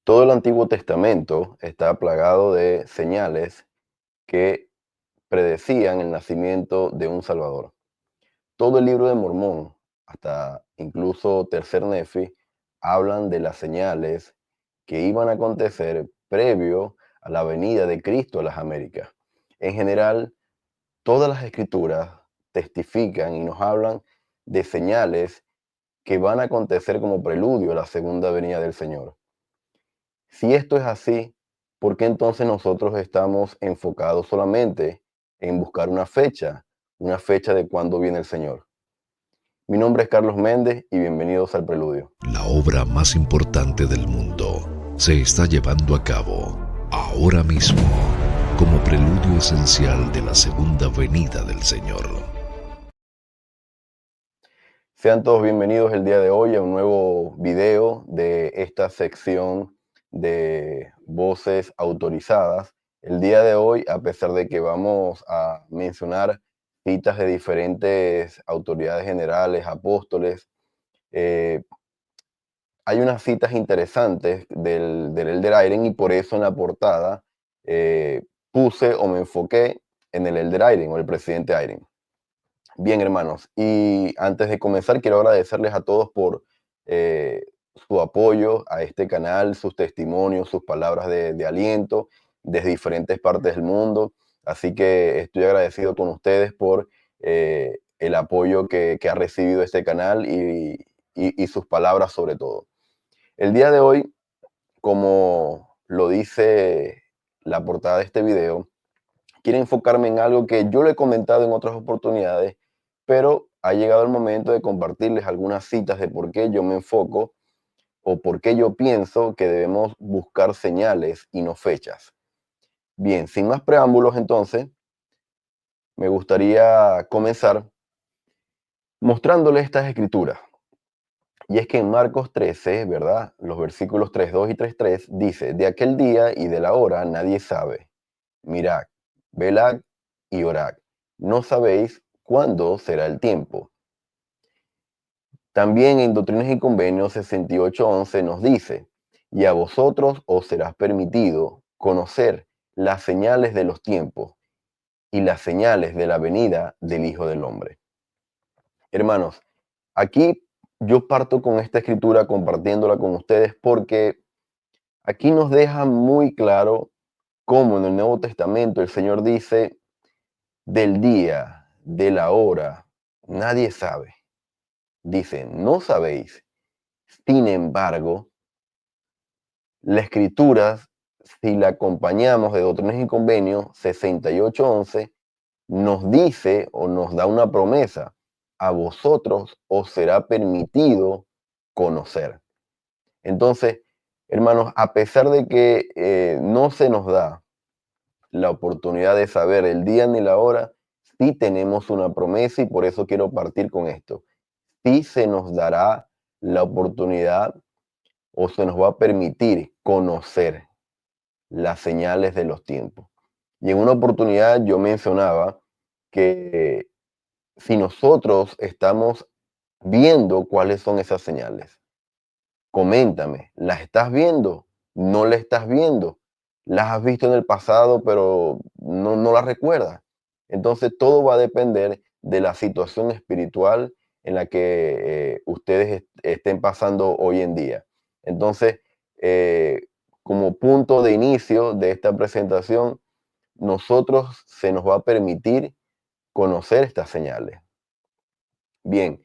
Todo el Antiguo Testamento está plagado de señales que predecían el nacimiento de un Salvador. Todo el libro de Mormón, hasta incluso Tercer Nefi, hablan de las señales que iban a acontecer previo a la venida de Cristo a las Américas. En general, todas las escrituras testifican y nos hablan de señales que van a acontecer como preludio a la segunda venida del Señor. Si esto es así, ¿por qué entonces nosotros estamos enfocados solamente en buscar una fecha de cuándo viene el Señor? Mi nombre es Carlos Méndez y bienvenidos al Preludio. La obra más importante del mundo se está llevando a cabo ahora mismo como preludio esencial de la segunda venida del Señor. Sean todos bienvenidos el día de hoy a un nuevo video de esta sección de voces autorizadas. El día de hoy, a pesar de que vamos a mencionar citas de diferentes autoridades generales, apóstoles, eh, hay unas citas interesantes del Elder Irene y por eso en la portada puse o me enfoqué en el Elder Irene o el presidente Irene. Bien, hermanos, y antes de comenzar, quiero agradecerles a todos por eh, su apoyo a este canal, sus testimonios, sus palabras de aliento desde diferentes partes del mundo. Así que estoy agradecido con ustedes por el apoyo que ha recibido este canal y sus palabras sobre todo. El día de hoy, como lo dice la portada de este video, quiero enfocarme en algo que yo le he comentado en otras oportunidades, pero ha llegado el momento de compartirles algunas citas de por qué yo me enfoco o por qué yo pienso que debemos buscar señales y no fechas. Bien, sin más preámbulos entonces, me gustaría comenzar mostrándoles estas escrituras. Y es que en Marcos 13, ¿verdad? Los versículos 3:2 y 3:3 dice, de aquel día y de la hora nadie sabe. Mirad, velad y orad. No sabéis cuándo será el tiempo. También en Doctrinas y Convenios 68:11 nos dice, y a vosotros os será permitido conocer las señales de los tiempos y las señales de la venida del Hijo del Hombre. Hermanos, aquí yo parto con esta escritura compartiéndola con ustedes porque aquí nos deja muy claro cómo en el Nuevo Testamento el Señor dice del día, de la hora, nadie sabe. Dice, no sabéis. Sin embargo, la escritura, si la acompañamos de Doctrinas y Convenios 68:11, nos dice o nos da una promesa. A vosotros os será permitido conocer. Entonces, hermanos, a pesar de que no se nos da la oportunidad de saber el día ni la hora, sí tenemos una promesa y por eso quiero partir con esto. Sí se nos dará la oportunidad o se nos va a permitir conocer las señales de los tiempos. Y en una oportunidad yo mencionaba que si nosotros estamos viendo cuáles son esas señales, coméntame, ¿las estás viendo? ¿No las estás viendo? ¿Las has visto en el pasado pero no las recuerdas? Entonces todo va a depender de la situación espiritual en la que ustedes estén pasando hoy en día. Entonces, como punto de inicio de esta presentación, nosotros se nos va a permitir conocer estas señales. Bien,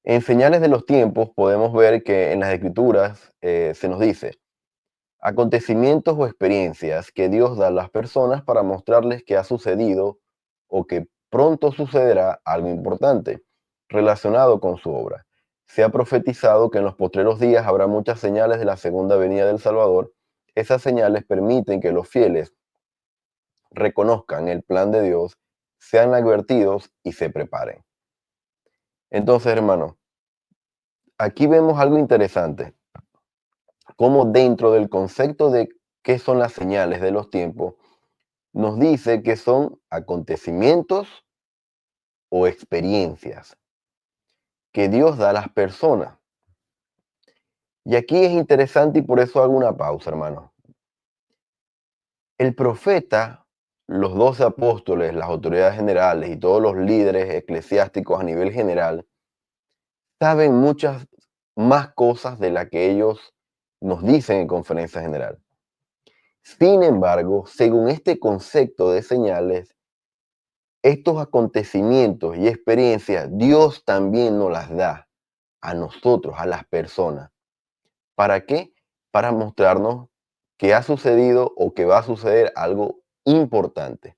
en señales de los tiempos podemos ver que en las escrituras se nos dice acontecimientos o experiencias que Dios da a las personas para mostrarles que ha sucedido o que pronto sucederá algo importante relacionado con su obra. Se ha profetizado que en los postreros días habrá muchas señales de la segunda venida del Salvador. Esas señales permiten que los fieles reconozcan el plan de Dios, sean advertidos y se preparen. Entonces, hermano, aquí vemos algo interesante, como dentro del concepto de qué son las señales de los tiempos, nos dice que son acontecimientos o experiencias que Dios da a las personas. Y aquí es interesante y por eso hago una pausa, hermano. El profeta, los 12 apóstoles, las autoridades generales y todos los líderes eclesiásticos a nivel general saben muchas más cosas de las que ellos nos dicen en conferencia general. Sin embargo, según este concepto de señales, estos acontecimientos y experiencias, Dios también nos las da a nosotros, a las personas. ¿Para qué? Para mostrarnos que ha sucedido o que va a suceder algo importante.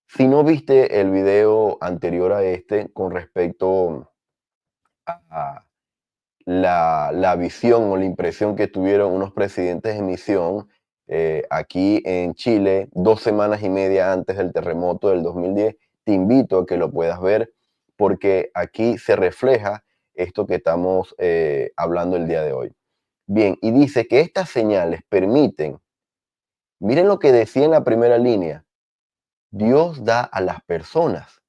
Si no viste el video anterior a este con respecto a la visión o la impresión que tuvieron unos presidentes en misión aquí en Chile 2 semanas y media antes del terremoto del 2010, te invito a que lo puedas ver porque aquí se refleja esto que estamos hablando el día de hoy. Bien, y dice que estas señales permiten, miren lo que decía en la primera línea, Dios da a las personas.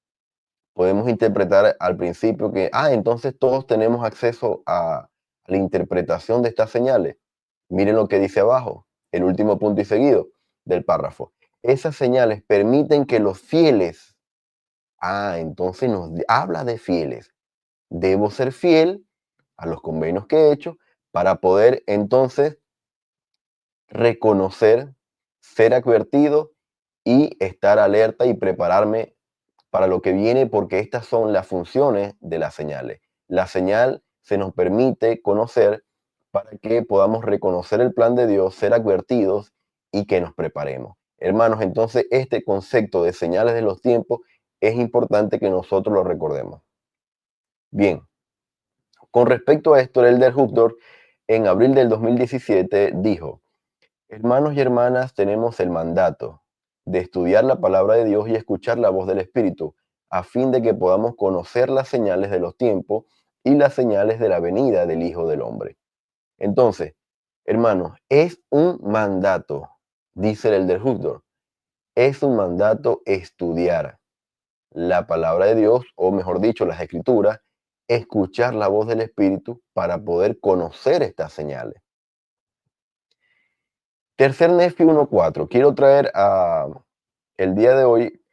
Podemos interpretar al principio que, entonces todos tenemos acceso a la interpretación de estas señales. Miren lo que dice abajo, el último punto y seguido del párrafo. Esas señales permiten que los fieles, entonces nos habla de fieles. Debo ser fiel a los convenios que he hecho para poder entonces reconocer, ser advertido y estar alerta y prepararme para lo que viene, porque estas son las funciones de las señales. La señal se nos permite conocer para que podamos reconocer el plan de Dios, ser advertidos y que nos preparemos. Hermanos, entonces este concepto de señales de los tiempos es importante que nosotros lo recordemos. Bien, con respecto a esto, el Elder Hubdor en abril del 2017 dijo: hermanos y hermanas, tenemos el mandato de estudiar la palabra de Dios y escuchar la voz del Espíritu, a fin de que podamos conocer las señales de los tiempos y las señales de la venida del Hijo del Hombre. Entonces, hermanos, es un mandato, dice el Elder Hubdor, es un mandato estudiar la palabra de Dios, o mejor dicho, las Escrituras, escuchar la voz del Espíritu para poder conocer estas señales. Tercer Nefi 1.4. Quiero traer el día de hoy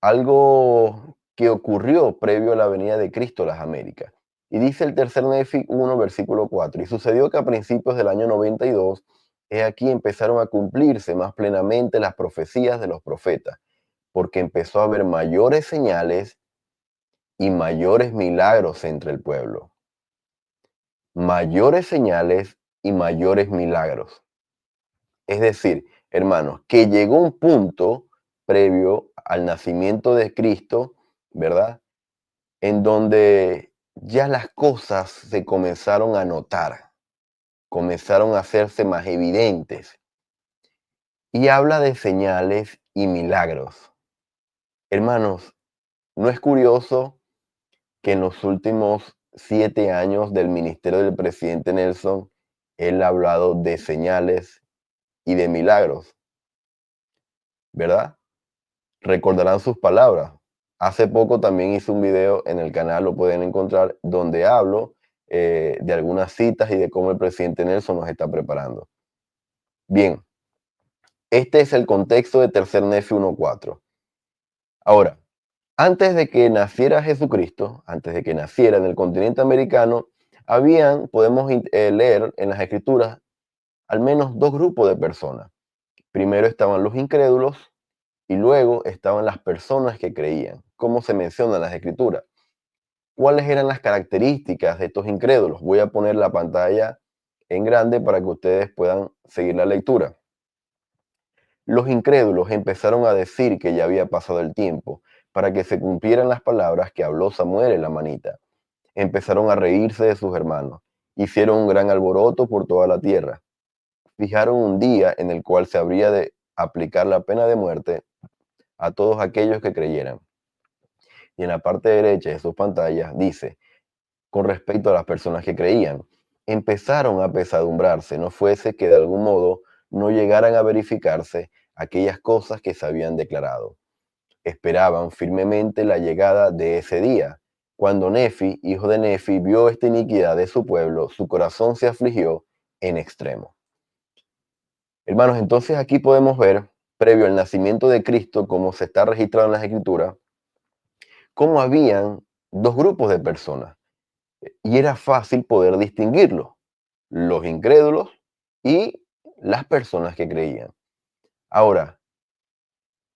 algo que ocurrió previo a la venida de Cristo a las Américas. Y dice el tercer Nefi 1, versículo 4. Y sucedió que a principios del año 92, aquí empezaron a cumplirse más plenamente las profecías de los profetas, porque empezó a haber mayores señales y mayores milagros entre el pueblo. Mayores señales y mayores milagros. Es decir, hermanos, que llegó un punto previo al nacimiento de Cristo, ¿verdad? En donde ya las cosas se comenzaron a notar, comenzaron a hacerse más evidentes. Y habla de señales y milagros. Hermanos, ¿no es curioso que en los últimos 7 años del ministerio del presidente Nelson, él ha hablado de señales y de milagros, ¿verdad? Recordarán sus palabras. Hace poco también hice un video en el canal, lo pueden encontrar, donde hablo de algunas citas y de cómo el presidente Nelson nos está preparando. Bien, este es el contexto de Tercer Nefi 1.4. Ahora, antes de que naciera Jesucristo, antes de que naciera en el continente americano, podemos leer en las escrituras al menos dos grupos de personas. Primero estaban los incrédulos y luego estaban las personas que creían. ¿Cómo se menciona en las escrituras? ¿Cuáles eran las características de estos incrédulos? Voy a poner la pantalla en grande para que ustedes puedan seguir la lectura. Los incrédulos empezaron a decir que ya había pasado el tiempo para que se cumplieran las palabras que habló Samuel en la manita. Empezaron a reírse de sus hermanos. Hicieron un gran alboroto por toda la tierra. Fijaron un día en el cual se habría de aplicar la pena de muerte a todos aquellos que creyeran. Y en la parte derecha de sus pantallas dice, con respecto a las personas que creían, empezaron a pesadumbrarse, no fuese que de algún modo no llegaran a verificarse aquellas cosas que se habían declarado. Esperaban firmemente la llegada de ese día, Cuando Nefi, hijo de Nefi, vio esta iniquidad de su pueblo, su corazón se afligió en extremo. Hermanos, entonces aquí podemos ver, previo al nacimiento de Cristo, como se está registrado en las Escrituras, cómo habían dos grupos de personas. Y era fácil poder distinguirlos, los incrédulos y las personas que creían. Ahora,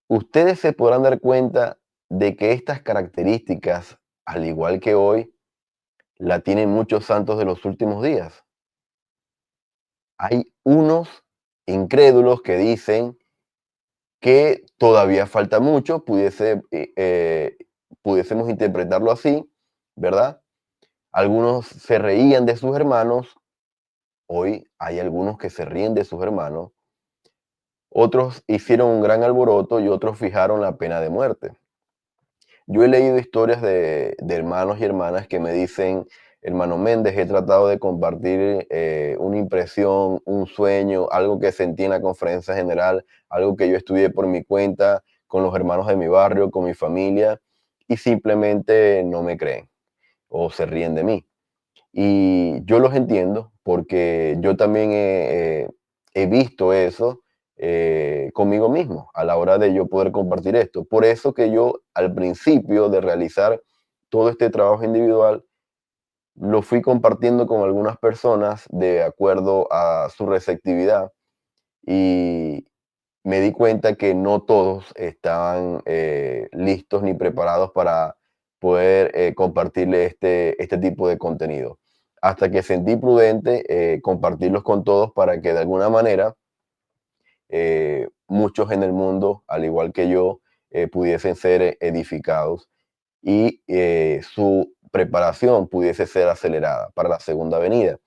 ustedes se podrán dar cuenta de que estas características, al igual que hoy, la tienen muchos santos de los últimos días. Hay unos incrédulos que dicen que todavía falta mucho, pudiésemos interpretarlo así, ¿verdad? Algunos se reían de sus hermanos, hoy hay algunos que se ríen de sus hermanos, otros hicieron un gran alboroto y otros fijaron la pena de muerte. Yo he leído historias de hermanos y hermanas que me dicen, hermano Méndez, he tratado de compartir una impresión, un sueño, algo que sentí en la conferencia general, algo que yo estudié por mi cuenta, con los hermanos de mi barrio, con mi familia, y simplemente no me creen o se ríen de mí. Y yo los entiendo porque yo también he visto eso conmigo mismo a la hora de yo poder compartir esto. Por eso que yo al principio de realizar todo este trabajo individual, lo fui compartiendo con algunas personas de acuerdo a su receptividad y me di cuenta que no todos estaban listos ni preparados para poder compartirle este tipo de contenido. Hasta que sentí prudente compartirlos con todos para que de alguna manera muchos en el mundo, al igual que yo, pudiesen ser edificados y su preparación pudiese ser acelerada para la segunda venida.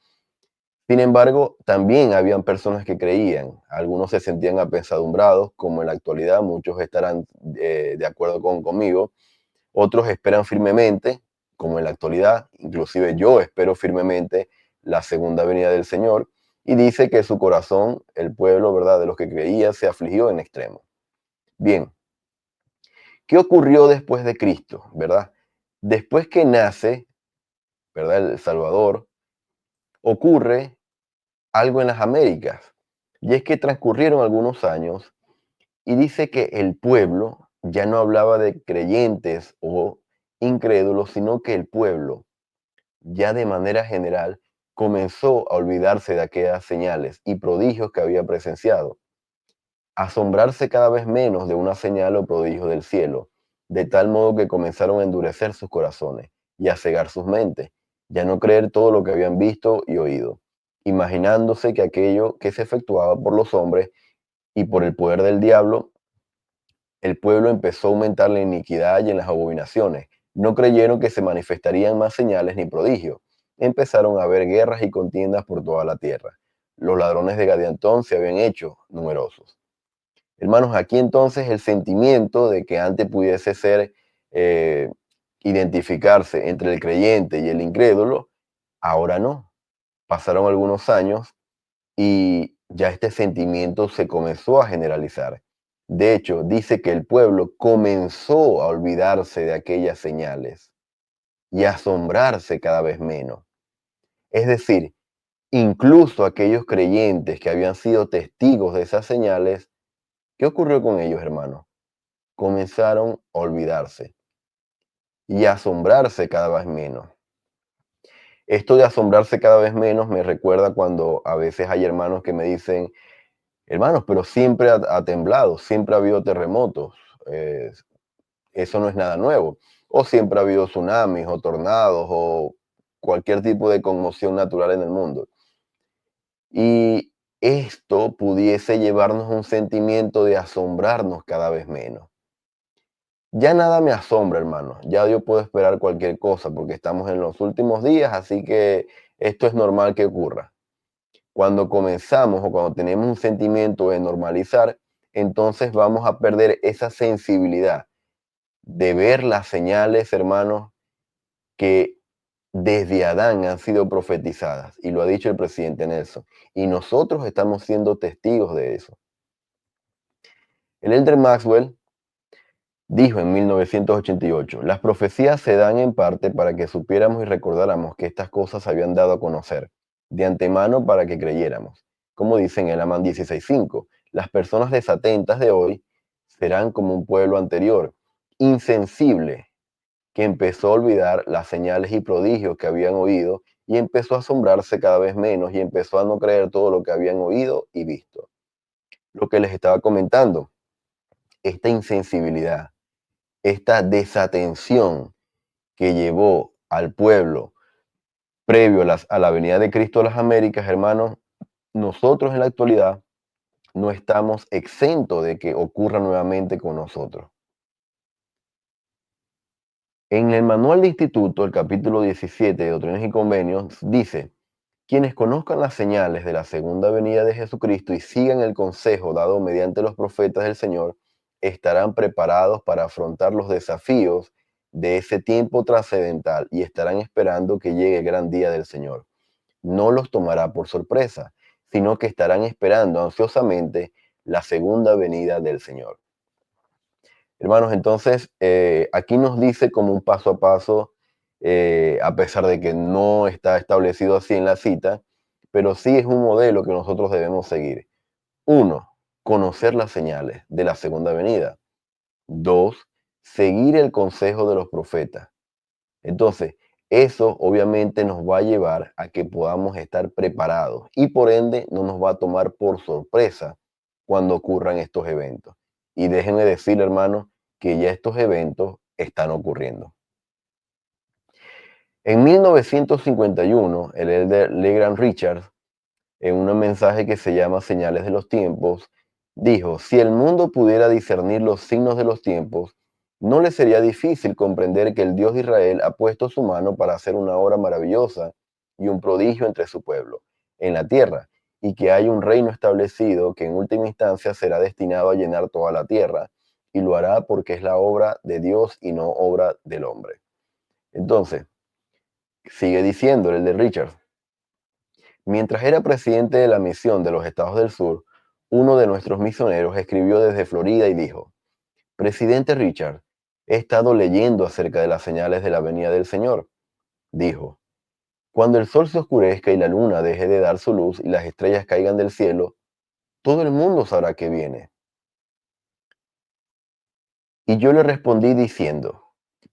Sin embargo, también habían personas que creían, algunos se sentían apesadumbrados, como en la actualidad, muchos estarán de acuerdo conmigo, otros esperan firmemente, como en la actualidad, inclusive yo espero firmemente la segunda venida del Señor, y dice que su corazón, el pueblo, ¿verdad?, de los que creía, se afligió en extremo. Bien, ¿qué ocurrió después de Cristo, verdad? Después que nace, ¿verdad?, el Salvador, ocurre algo en las Américas. Y es que transcurrieron algunos años y dice que el pueblo ya no hablaba de creyentes o incrédulos, sino que el pueblo ya de manera general comenzó a olvidarse de aquellas señales y prodigios que había presenciado, asombrarse cada vez menos de una señal o prodigio del cielo, de tal modo que comenzaron a endurecer sus corazones y a cegar sus mentes, ya no creer todo lo que habían visto y oído, imaginándose que aquello que se efectuaba por los hombres y por el poder del diablo, el pueblo empezó a aumentar la iniquidad y en las abominaciones. No creyeron que se manifestarían más señales ni prodigios. Empezaron a haber guerras y contiendas por toda la tierra. Los ladrones de Gadiantón se habían hecho numerosos. Hermanos, aquí entonces el sentimiento de que antes pudiese ser eh, identificarse entre el creyente y el incrédulo, ahora no. Pasaron algunos años y ya este sentimiento se comenzó a generalizar. De hecho, dice que el pueblo comenzó a olvidarse de aquellas señales y a asombrarse cada vez menos. Es decir, incluso aquellos creyentes que habían sido testigos de esas señales, ¿qué ocurrió con ellos, hermanos? Comenzaron a olvidarse y a asombrarse cada vez menos. Esto de asombrarse cada vez menos me recuerda cuando a veces hay hermanos que me dicen, hermanos, pero siempre ha temblado, siempre ha habido terremotos, eh, eso no es nada nuevo. O siempre ha habido tsunamis o tornados o cualquier tipo de conmoción natural en el mundo. Y esto pudiese llevarnos a un sentimiento de asombrarnos cada vez menos. Ya nada me asombra, hermano. Ya yo puedo esperar cualquier cosa porque estamos en los últimos días, así que esto es normal que ocurra. Cuando comenzamos o cuando tenemos un sentimiento de normalizar, entonces vamos a perder esa sensibilidad de ver las señales, hermanos, que desde Adán han sido profetizadas. Y lo ha dicho el presidente Nelson. Y nosotros estamos siendo testigos de eso. El elder Maxwell Dijo en 1988, las profecías se dan en parte para que supiéramos y recordáramos que estas cosas se habían dado a conocer de antemano para que creyéramos. Como dice en el Amán 16:5, las personas desatentas de hoy serán como un pueblo anterior, insensible, que empezó a olvidar las señales y prodigios que habían oído y empezó a asombrarse cada vez menos y empezó a no creer todo lo que habían oído y visto. Lo que les estaba comentando, esta insensibilidad, esta desatención que llevó al pueblo previo a la venida de Cristo a las Américas, hermanos, nosotros en la actualidad no estamos exentos de que ocurra nuevamente con nosotros. En el manual de instituto, el capítulo 17 de Doctrinas y Convenios, dice, quienes conozcan las señales de la segunda venida de Jesucristo y sigan el consejo dado mediante los profetas del Señor, estarán preparados para afrontar los desafíos de ese tiempo trascendental y estarán esperando que llegue el gran día del Señor. No los tomará por sorpresa, sino que estarán esperando ansiosamente la segunda venida del Señor. Hermanos, entonces aquí nos dice como un paso a paso, a pesar de que no está establecido así en la cita, pero sí es un modelo que nosotros debemos seguir. Uno, conocer las señales de la segunda venida. Dos, seguir el consejo de los profetas. Entonces, eso obviamente nos va a llevar a que podamos estar preparados y por ende no nos va a tomar por sorpresa cuando ocurran estos eventos. Y déjenme decir, hermanos, que ya estos eventos están ocurriendo. En 1951, el elder Legrand Richards, en un mensaje que se llama Señales de los Tiempos, dijo, si el mundo pudiera discernir los signos de los tiempos, no le sería difícil comprender que el Dios de Israel ha puesto su mano para hacer una obra maravillosa y un prodigio entre su pueblo, en la tierra, y que hay un reino establecido que en última instancia será destinado a llenar toda la tierra, y lo hará porque es la obra de Dios y no obra del hombre. Entonces, sigue diciendo el de Richard, mientras era presidente de la misión de los Estados del Sur, uno de nuestros misioneros escribió desde Florida y dijo, Presidente Richard, he estado leyendo acerca de las señales de la venida del Señor. Dijo, cuando el sol se oscurezca y la luna deje de dar su luz y las estrellas caigan del cielo, todo el mundo sabrá que viene. Y yo le respondí diciendo,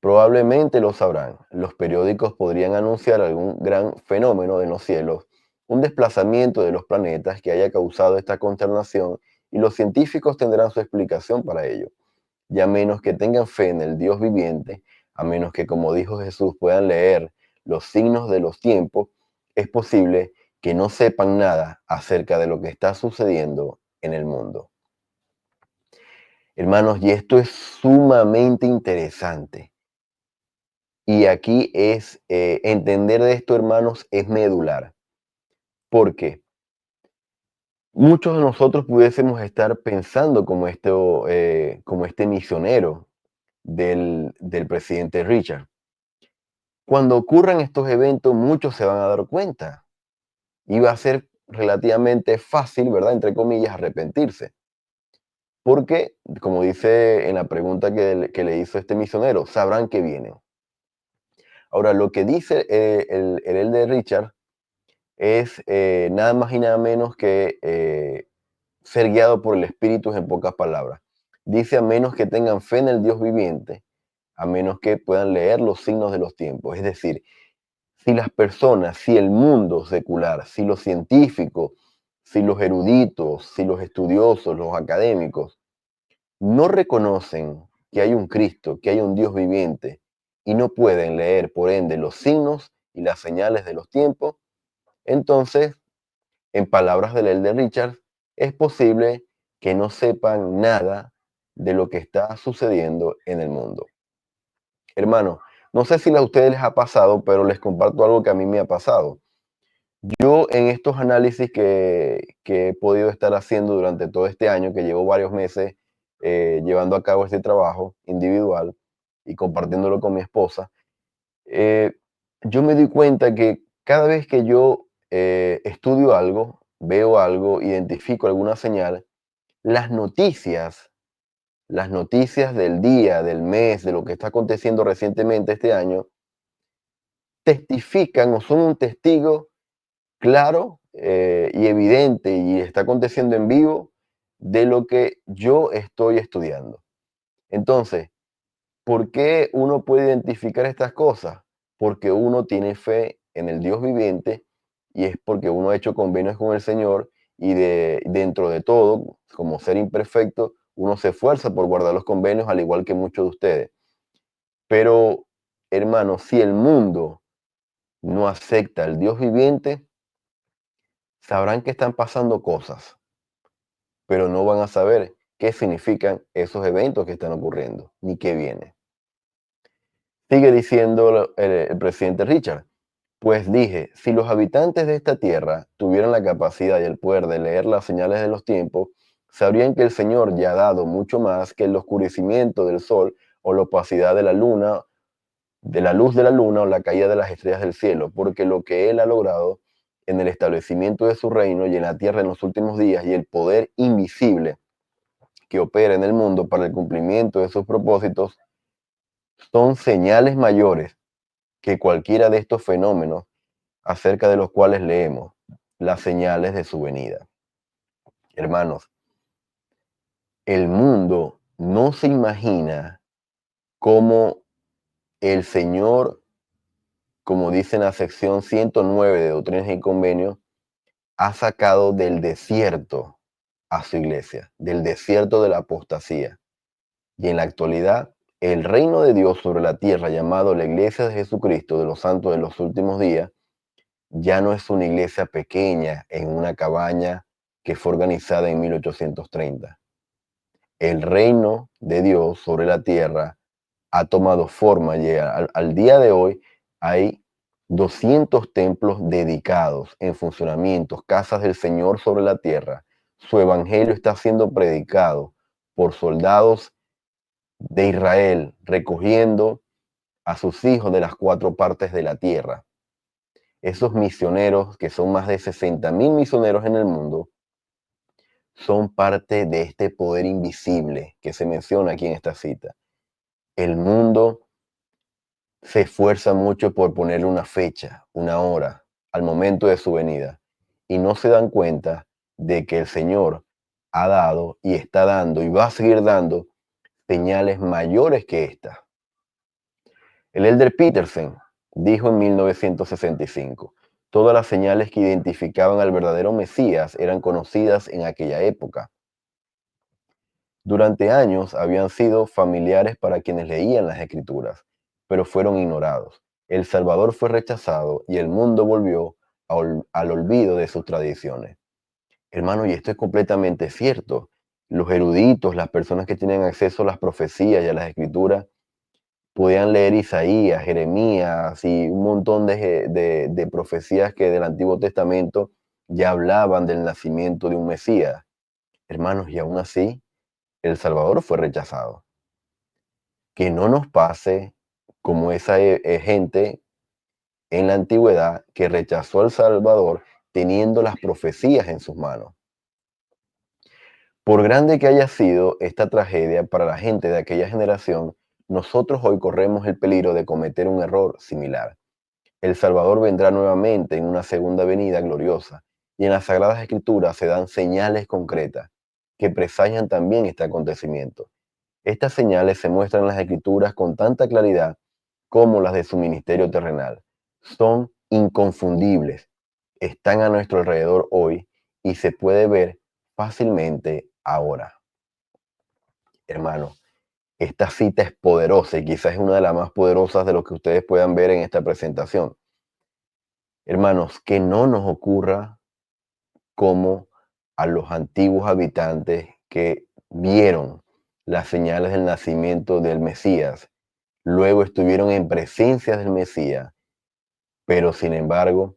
probablemente lo sabrán. Los periódicos podrían anunciar algún gran fenómeno en los cielos, un desplazamiento de los planetas que haya causado esta consternación y los científicos tendrán su explicación para ello. Y a menos que tengan fe en el Dios viviente, a menos que, como dijo Jesús, puedan leer los signos de los tiempos, es posible que no sepan nada acerca de lo que está sucediendo en el mundo. Hermanos, y esto es sumamente interesante. Y aquí es, entender de esto, hermanos, es medular. Porque muchos de nosotros pudiésemos estar pensando como este misionero del presidente Richard. Cuando ocurran estos eventos, muchos se van a dar cuenta. Y va a ser relativamente fácil, ¿verdad? Entre comillas, arrepentirse. Porque, como dice en la pregunta que le hizo este misionero, sabrán que vienen. Ahora, lo que dice el de Richard es nada más y nada menos que ser guiado por el Espíritu en pocas palabras. Dice a menos que tengan fe en el Dios viviente, a menos que puedan leer los signos de los tiempos. Es decir, si las personas, si el mundo secular, si los científicos, si los eruditos, si los estudiosos, los académicos, no reconocen que hay un Cristo, que hay un Dios viviente, y no pueden leer, por ende, los signos y las señales de los tiempos, entonces, en palabras del elder Richard, es posible que no sepan nada de lo que está sucediendo en el mundo. Hermano, no sé si a ustedes les ha pasado, pero les comparto algo que a mí me ha pasado. Yo en estos análisis que he podido estar haciendo durante todo este año, que llevo varios meses llevando a cabo este trabajo individual y compartiéndolo con mi esposa, eh, yo me doy cuenta que cada vez que yo estudio algo, veo algo, identifico alguna señal, las noticias las noticias del día, del mes, de lo que está aconteciendo recientemente este año, testifican o son un testigo claro y evidente y está aconteciendo en vivo de lo que yo estoy estudiando. Entonces, ¿por qué uno puede identificar estas cosas? Porque uno tiene fe en el Dios viviente y es porque uno ha hecho convenios con el Señor y dentro de todo, como ser imperfecto, uno se esfuerza por guardar los convenios al igual que muchos de ustedes. Pero, hermanos, si el mundo no acepta al Dios viviente, sabrán que están pasando cosas, pero no van a saber qué significan esos eventos que están ocurriendo, ni qué viene. Sigue diciendo el presidente Richard, pues dije, si los habitantes de esta tierra tuvieran la capacidad y el poder de leer las señales de los tiempos, sabrían que el Señor ya ha dado mucho más que el oscurecimiento del sol o la opacidad de la luna, de la luz de la luna o la caída de las estrellas del cielo, porque lo que Él ha logrado en el establecimiento de su reino y en la tierra en los últimos días y el poder invisible que opera en el mundo para el cumplimiento de sus propósitos son señales mayores que cualquiera de estos fenómenos acerca de los cuales leemos, las señales de su venida. Hermanos, el mundo no se imagina cómo el Señor, como dice en la sección 109 de Doctrinas y Convenios, ha sacado del desierto a su iglesia, del desierto de la apostasía. Y en la actualidad, el reino de Dios sobre la tierra, llamado la Iglesia de Jesucristo de los Santos de los Últimos Días, ya no es una iglesia pequeña en una cabaña que fue organizada en 1830. El reino de Dios sobre la tierra ha tomado forma y al día de hoy hay 200 templos dedicados en funcionamiento, casas del Señor sobre la tierra. Su evangelio está siendo predicado por soldados de Israel, recogiendo a sus hijos de las 4 partes de la tierra. Esos misioneros, que son más de 60,000 misioneros en el mundo, son parte de este poder invisible que se menciona aquí en esta cita. El mundo se esfuerza mucho por ponerle una fecha, una hora, al momento de su venida, y no se dan cuenta de que el Señor ha dado y está dando y va a seguir dando señales mayores que esta. El elder Peterson dijo en 1965, todas las señales que identificaban al verdadero Mesías eran conocidas en aquella época. Durante años habían sido familiares para quienes leían las Escrituras, pero fueron ignorados. El Salvador fue rechazado y el mundo volvió al olvido de sus tradiciones. Hermano, y esto es completamente cierto. Los eruditos, las personas que tienen acceso a las profecías y a las Escrituras, podían leer Isaías, Jeremías y un montón de profecías que del Antiguo Testamento ya hablaban del nacimiento de un Mesías. Hermanos, y aún así, el Salvador fue rechazado. Que no nos pase como esa gente en la antigüedad que rechazó al Salvador teniendo las profecías en sus manos. Por grande que haya sido esta tragedia para la gente de aquella generación, nosotros hoy corremos el peligro de cometer un error similar. El Salvador vendrá nuevamente en una segunda venida gloriosa, y en las Sagradas Escrituras se dan señales concretas que presagian también este acontecimiento. Estas señales se muestran en las Escrituras con tanta claridad como las de su ministerio terrenal. Son inconfundibles, están a nuestro alrededor hoy y se puede ver fácilmente ahora. Hermano, esta cita es poderosa y quizás es una de las más poderosas de lo que ustedes puedan ver en esta presentación. Hermanos, que no nos ocurra como a los antiguos habitantes que vieron las señales del nacimiento del Mesías, luego estuvieron en presencia del Mesías, pero sin embargo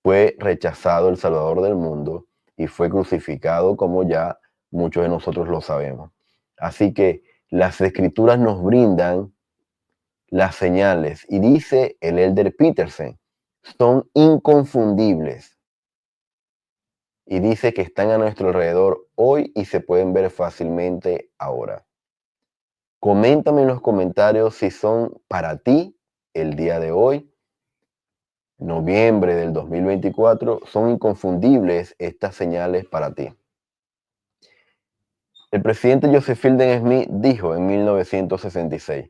fue rechazado el Salvador del mundo y fue crucificado, como ya muchos de nosotros lo sabemos. Así que las Escrituras nos brindan las señales y dice el elder Peterson, son inconfundibles. y dice que están a nuestro alrededor hoy y se pueden ver fácilmente ahora. Coméntame en los comentarios si son para ti el día de hoy, noviembre del 2024, son inconfundibles estas señales para ti. El presidente Joseph Fielding Smith dijo en 1966,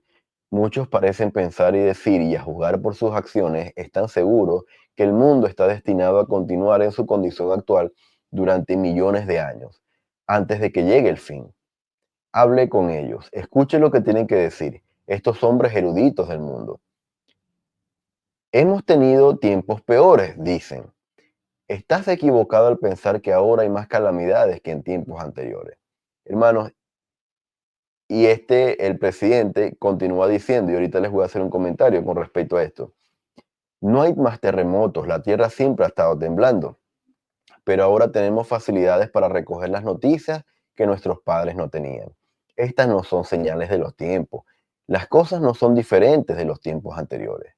muchos parecen pensar y decir y a juzgar por sus acciones están seguros que el mundo está destinado a continuar en su condición actual durante millones de años, antes de que llegue el fin. Hable con ellos, escuche lo que tienen que decir estos hombres eruditos del mundo. Hemos tenido tiempos peores, dicen. Estás equivocado al pensar que ahora hay más calamidades que en tiempos anteriores. Hermanos, y el presidente continúa diciendo, y ahorita les voy a hacer un comentario con respecto a esto, no hay más terremotos, la tierra siempre ha estado temblando, pero ahora tenemos facilidades para recoger las noticias que nuestros padres no tenían. Estas no son señales de los tiempos, las cosas no son diferentes de los tiempos anteriores.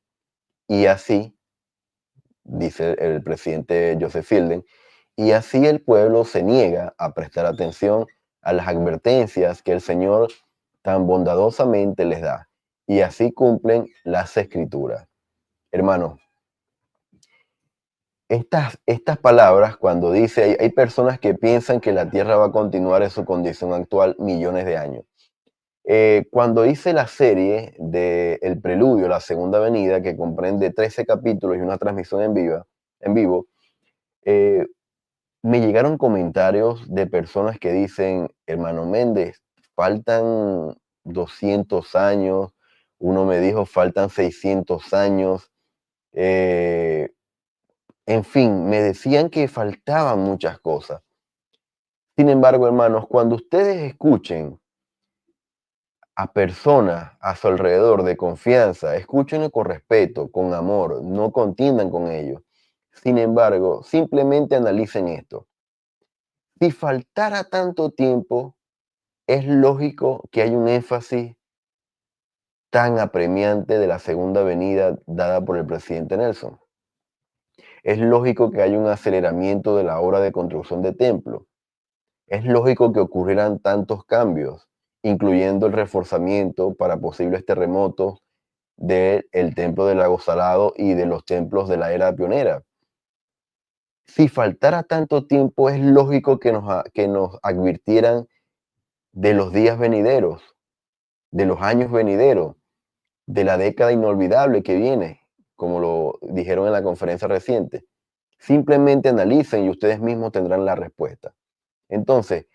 Y así, dice el presidente Joseph Fielding, y así el pueblo se niega a prestar atención a las advertencias que el Señor tan bondadosamente les da. Y así cumplen las escrituras. Hermanos, estas palabras, cuando dice, hay personas que piensan que la tierra va a continuar en su condición actual millones de años. Cuando hice la serie de El Preludio, la Segunda Venida, que comprende 13 capítulos y una transmisión en vivo, eh, me llegaron comentarios de personas que dicen, hermano Méndez, faltan 200 años, uno me dijo, faltan 600 años, en fin, me decían que faltaban muchas cosas. Sin embargo, hermanos, cuando ustedes escuchen a personas a su alrededor de confianza, escúchenlo con respeto, con amor, no contiendan con ellos. Sin embargo, simplemente analicen esto. Si faltara tanto tiempo, es lógico que haya un énfasis tan apremiante de la segunda venida dada por el presidente Nelson. Es lógico que haya un aceleramiento de la obra de construcción de templo. Es lógico que ocurrieran tantos cambios, incluyendo el reforzamiento para posibles terremotos del templo del lago Salado y de los templos de la era pionera. Si faltara tanto tiempo, es lógico que nos advirtieran de los días venideros, de los años venideros, de la década inolvidable que viene, como lo dijeron en la conferencia reciente. Simplemente analicen y ustedes mismos tendrán la respuesta. Entonces,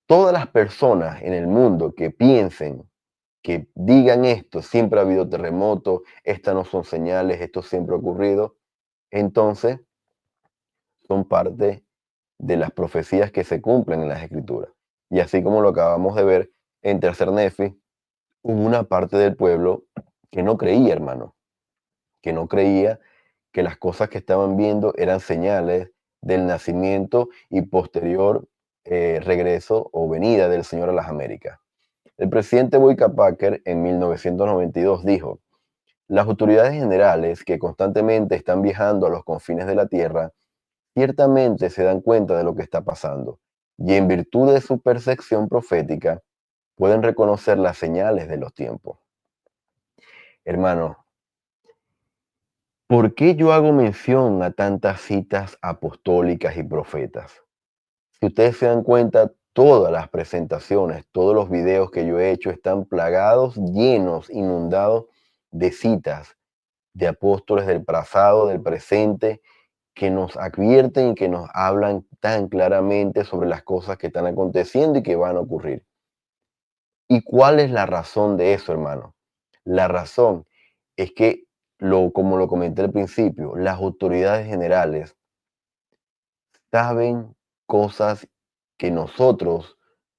todas las personas en el mundo que piensen, que digan esto, siempre ha habido terremotos, estas no son señales, esto siempre ha ocurrido, entonces son parte de las profecías que se cumplen en las escrituras. Y así como lo acabamos de ver en Tercer Nefi, hubo una parte del pueblo que no creía, hermano, que no creía que las cosas que estaban viendo eran señales del nacimiento y posterior regreso o venida del Señor a las Américas. El presidente Boyka Packer en 1992 dijo, las autoridades generales que constantemente están viajando a los confines de la Tierra ciertamente se dan cuenta de lo que está pasando y en virtud de su percepción profética pueden reconocer las señales de los tiempos. Hermano, ¿por qué yo hago mención a tantas citas apostólicas y profetas? Si ustedes se dan cuenta, todas las presentaciones, todos los videos que yo he hecho están plagados, llenos, inundados de citas de apóstoles del pasado, del presente, que nos advierten y que nos hablan tan claramente sobre las cosas que están aconteciendo y que van a ocurrir. ¿Y cuál es la razón de eso, hermano? La razón es que, como lo comenté al principio, las autoridades generales saben cosas que nosotros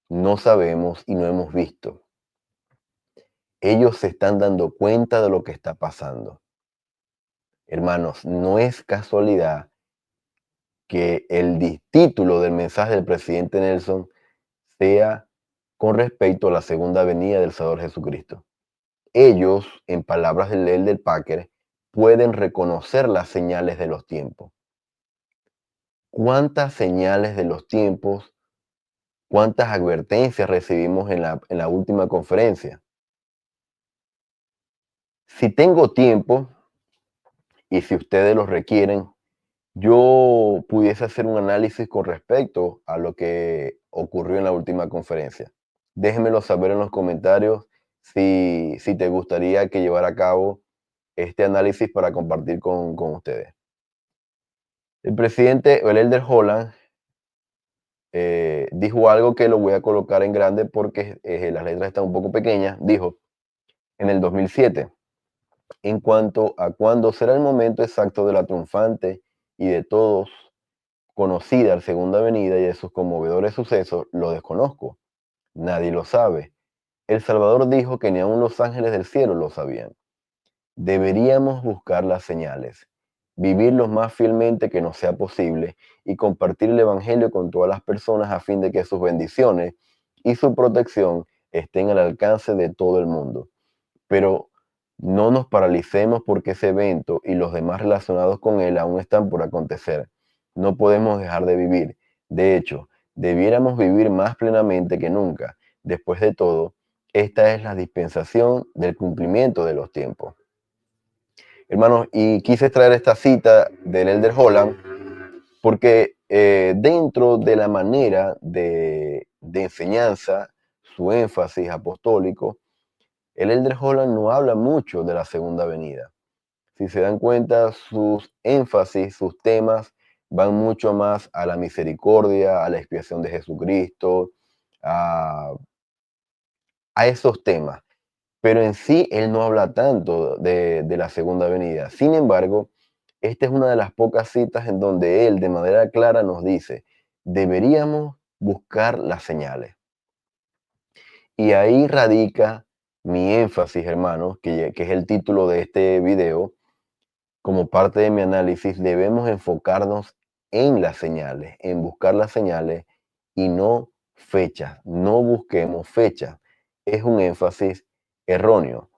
no sabemos y no hemos visto. Ellos se están dando cuenta de lo que está pasando. Hermanos, no es casualidad que el título del mensaje del presidente Nelson sea con respecto a la segunda venida del Salvador Jesucristo. Ellos, en palabras del elder Packer, pueden reconocer las señales de los tiempos. ¿Cuántas señales de los tiempos, cuántas advertencias recibimos en la última conferencia? Si tengo tiempo y si ustedes lo requieren, yo pudiese hacer un análisis con respecto a lo que ocurrió en la última conferencia. Déjenmelo saber en los comentarios si te gustaría que llevara a cabo este análisis para compartir con ustedes. El presidente, el Elder Holland, dijo algo que lo voy a colocar en grande porque las letras están un poco pequeñas. Dijo, en el 2007, en cuanto a cuándo será el momento exacto de la triunfante y de todos conocida la segunda venida y de sus conmovedores sucesos, lo desconozco. Nadie lo sabe. El Salvador dijo que ni aun los ángeles del cielo lo sabían. Deberíamos buscar las señales, vivir lo más fielmente que nos sea posible y compartir el Evangelio con todas las personas a fin de que sus bendiciones y su protección estén al alcance de todo el mundo. Pero no nos paralicemos porque ese evento y los demás relacionados con él aún están por acontecer. No podemos dejar de vivir. De hecho, debiéramos vivir más plenamente que nunca. Después de todo, esta es la dispensación del cumplimiento de los tiempos. Hermanos, y quise traer esta cita del Elder Holland porque dentro de la manera de enseñanza, su énfasis apostólico, el Elder Holland no habla mucho de la segunda venida. Si se dan cuenta, sus énfasis, sus temas van mucho más a la misericordia, a la expiación de Jesucristo, a, a esos temas. Pero en sí, él no habla tanto de la segunda venida. Sin embargo, esta es una de las pocas citas en donde él de manera clara nos dice, deberíamos buscar las señales. Y ahí radica mi énfasis, hermanos, que es el título de este video. Como parte de mi análisis, debemos enfocarnos en las señales, en buscar las señales y no fechas. No busquemos fechas. Es un énfasis erróneo.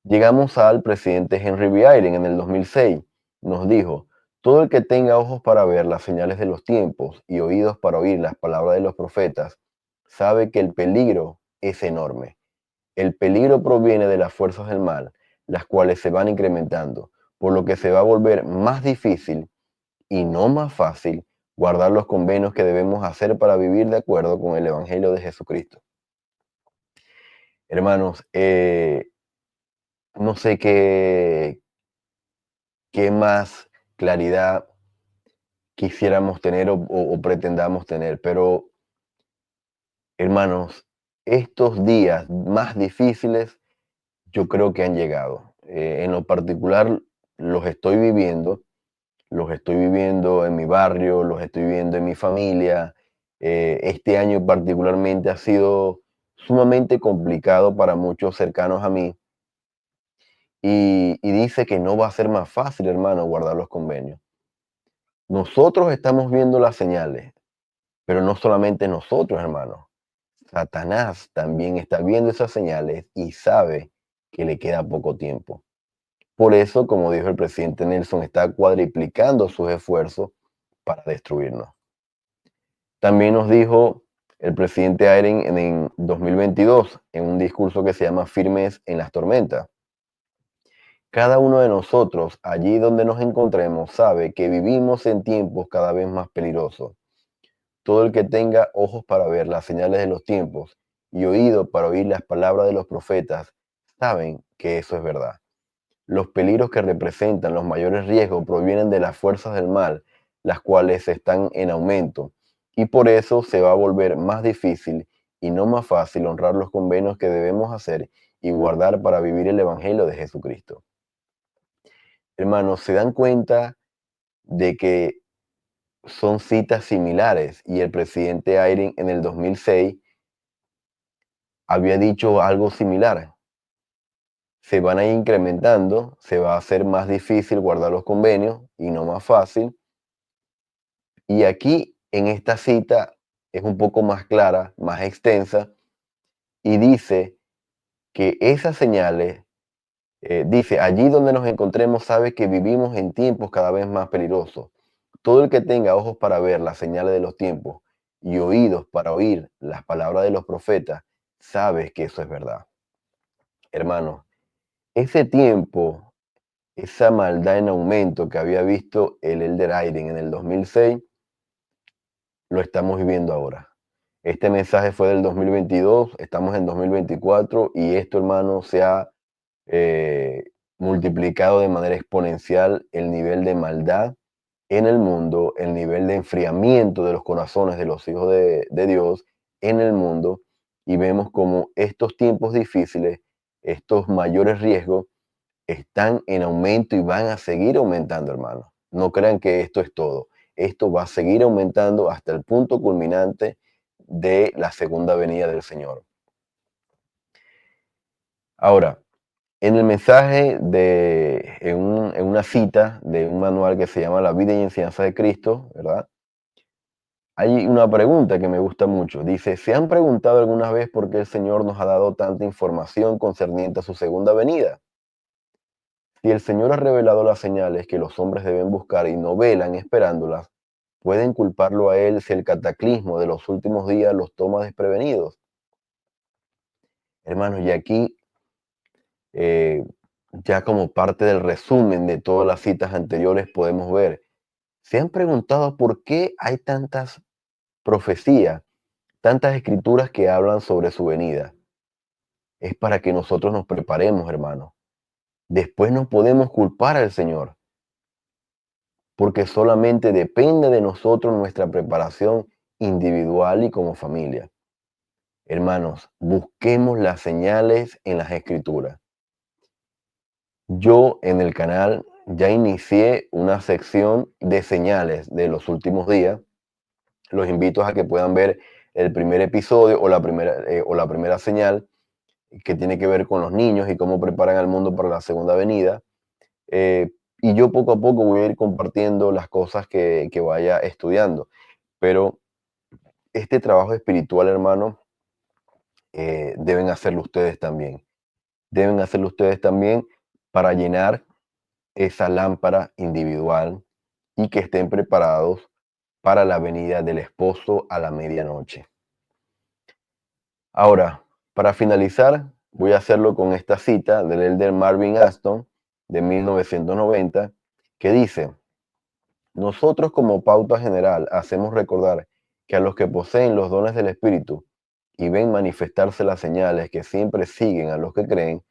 Llegamos al presidente Henry B. Eyring en el 2006. Nos dijo, todo el que tenga ojos para ver las señales de los tiempos y oídos para oír las palabras de los profetas, sabe que el peligro es enorme. El peligro proviene de las fuerzas del mal, las cuales se van incrementando, por lo que se va a volver más difícil y no más fácil guardar los convenios que debemos hacer para vivir de acuerdo con el Evangelio de Jesucristo. Hermanos, no sé qué más claridad quisiéramos tener o pretendamos tener, pero hermanos, estos días más difíciles yo creo que han llegado. En lo particular, los estoy viviendo, los estoy viviendo en mi barrio, los estoy viviendo en mi familia. Este año particularmente ha sido sumamente complicado para muchos cercanos a mí y dice que no va a ser más fácil, hermano, guardar los convenios. Nosotros estamos viendo las señales, pero no solamente nosotros, hermano. Satanás también está viendo esas señales y sabe que le queda poco tiempo. Por eso, como dijo el presidente Nelson, está cuadriplicando sus esfuerzos para destruirnos. También nos dijo el presidente Eyring en 2022, en un discurso que se llama Firmes en las tormentas. Cada uno de nosotros, allí donde nos encontremos, sabe que vivimos en tiempos cada vez más peligrosos. Todo el que tenga ojos para ver las señales de los tiempos y oído para oír las palabras de los profetas, saben que eso es verdad. Los peligros que representan los mayores riesgos provienen de las fuerzas del mal, las cuales están en aumento, y por eso se va a volver más difícil y no más fácil honrar los convenios que debemos hacer y guardar para vivir el Evangelio de Jesucristo. Hermanos, ¿se dan cuenta de que son citas similares? Y el presidente Eyring en el 2006 había dicho algo similar. Se van a ir incrementando, se va a hacer más difícil guardar los convenios y no más fácil. Y aquí en esta cita es un poco más clara, más extensa, y dice que esas señales, dice, allí donde nos encontremos, sabe que vivimos en tiempos cada vez más peligrosos. todo el que tenga ojos para ver las señales de los tiempos y oídos para oír las palabras de los profetas, sabe que eso es verdad. Hermanos, ese tiempo, esa maldad en aumento que había visto el Elder Aiden en el 2006, lo estamos viviendo ahora. Este mensaje fue del 2022, estamos en 2024 y esto, hermano, se ha multiplicado de manera exponencial el nivel de maldad en el mundo, el nivel de enfriamiento de los corazones de los hijos de Dios en el mundo, y vemos como estos tiempos difíciles, estos mayores riesgos, están en aumento y van a seguir aumentando, hermanos. No crean que esto es todo. Esto va a seguir aumentando hasta el punto culminante de la segunda venida del Señor. Ahora, en el mensaje en una cita de un manual que se llama La vida y enseñanza de Cristo, ¿verdad? Hay una pregunta que me gusta mucho. Dice, ¿se han preguntado alguna vez por qué el Señor nos ha dado tanta información concerniente a su segunda venida? Si el Señor ha revelado las señales que los hombres deben buscar y no velan esperándolas, ¿pueden culparlo a Él si el cataclismo de los últimos días los toma desprevenidos? Hermanos, y aquí, eh, ya como parte del resumen de todas las citas anteriores, podemos ver, ¿se han preguntado por qué hay tantas profecías, tantas escrituras que hablan sobre su venida? Es para que nosotros nos preparemos, hermanos. Después no podemos culpar al Señor, porque solamente depende de nosotros nuestra preparación individual y como familia. Hermanos, busquemos las señales en las escrituras. Yo en el canal ya inicié una sección de señales de los últimos días. Los invito a que puedan ver el primer episodio o la primera señal que tiene que ver con los niños y cómo preparan al mundo para la segunda venida. Y yo poco a poco voy a ir compartiendo las cosas que vaya estudiando. Pero este trabajo espiritual, hermano, deben hacerlo ustedes también. Deben hacerlo ustedes también para llenar esa lámpara individual y que estén preparados para la venida del esposo a la medianoche. Ahora, para finalizar, voy a hacerlo con esta cita del elder Marvin Aston de 1990, que dice, nosotros como pauta general hacemos recordar que a los que poseen los dones del Espíritu y ven manifestarse las señales que siempre siguen a los que creen,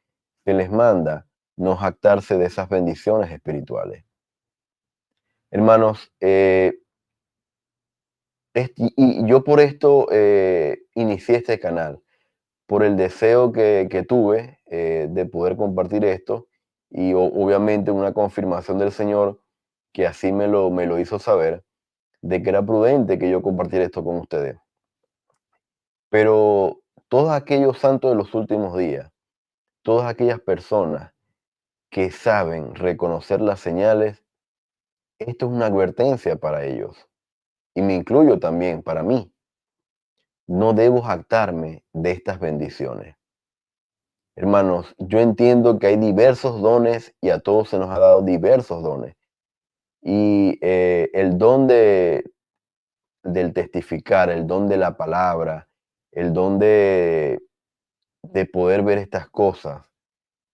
se les manda no jactarse de esas bendiciones espirituales. Hermanos, y yo por esto inicié este canal, por el deseo que tuve de poder compartir esto y obviamente una confirmación del Señor que así me lo hizo saber, de que era prudente que yo compartiera esto con ustedes. Pero todos aquellos santos de los últimos días, todas aquellas personas que saben reconocer las señales, esto es una advertencia para ellos. Y me incluyo también para mí. No debo jactarme de estas bendiciones. Hermanos, yo entiendo que hay diversos dones y a todos se nos ha dado diversos dones. Y el don del testificar, el don de la palabra, el don de poder ver estas cosas,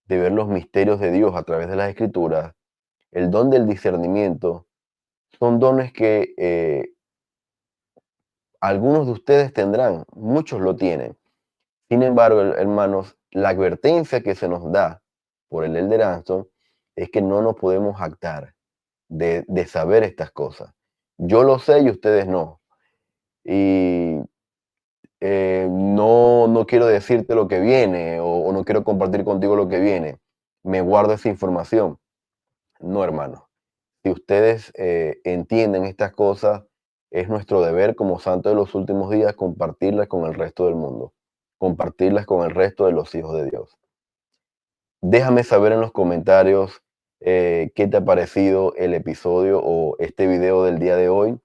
de ver los misterios de Dios a través de las escrituras, el don del discernimiento, son dones que algunos de ustedes tendrán, muchos lo tienen. Sin embargo, hermanos, la advertencia que se nos da por el elder Anston es que no nos podemos jactar de saber estas cosas. Yo lo sé y ustedes no. Y no quiero decirte lo que viene o no quiero compartir contigo lo que viene. Me guardo esa información. No, hermano. Si ustedes entienden estas cosas, es nuestro deber como santos de los últimos días compartirlas con el resto del mundo, compartirlas con el resto de los hijos de Dios. Déjame saber en los comentarios qué te ha parecido el episodio o este video del día de hoy.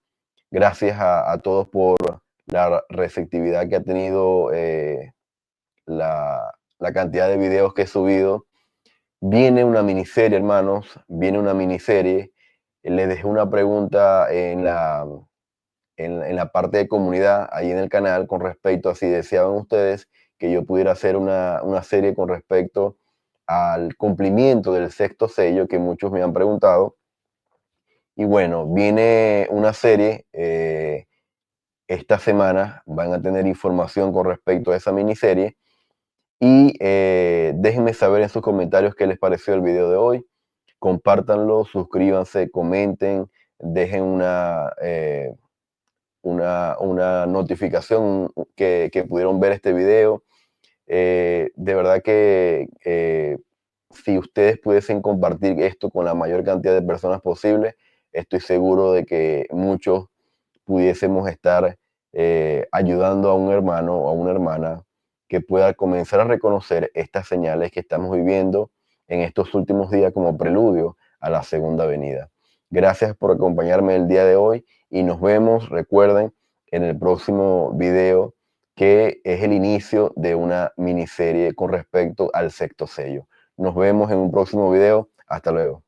Gracias a todos por la receptividad que ha tenido la cantidad de videos que he subido. Viene una miniserie, hermanos, viene una miniserie les dejé una pregunta en la parte de comunidad, ahí en el canal, con respecto a si deseaban ustedes que yo pudiera hacer una serie con respecto al cumplimiento del sexto sello, que muchos me han preguntado. Y bueno, viene una serie, esta semana van a tener información con respecto a esa miniserie. Y déjenme saber en sus comentarios qué les pareció el video de hoy. Compártanlo, suscríbanse, comenten, dejen una notificación que pudieron ver este video. De verdad que si ustedes pudiesen compartir esto con la mayor cantidad de personas posible, estoy seguro de que muchos pudiésemos estar ayudando a un hermano o a una hermana que pueda comenzar a reconocer estas señales que estamos viviendo en estos últimos días como preludio a la segunda venida. Gracias por acompañarme el día de hoy y nos vemos, recuerden, en el próximo video, que es el inicio de una miniserie con respecto al sexto sello. Nos vemos en un próximo video. Hasta luego.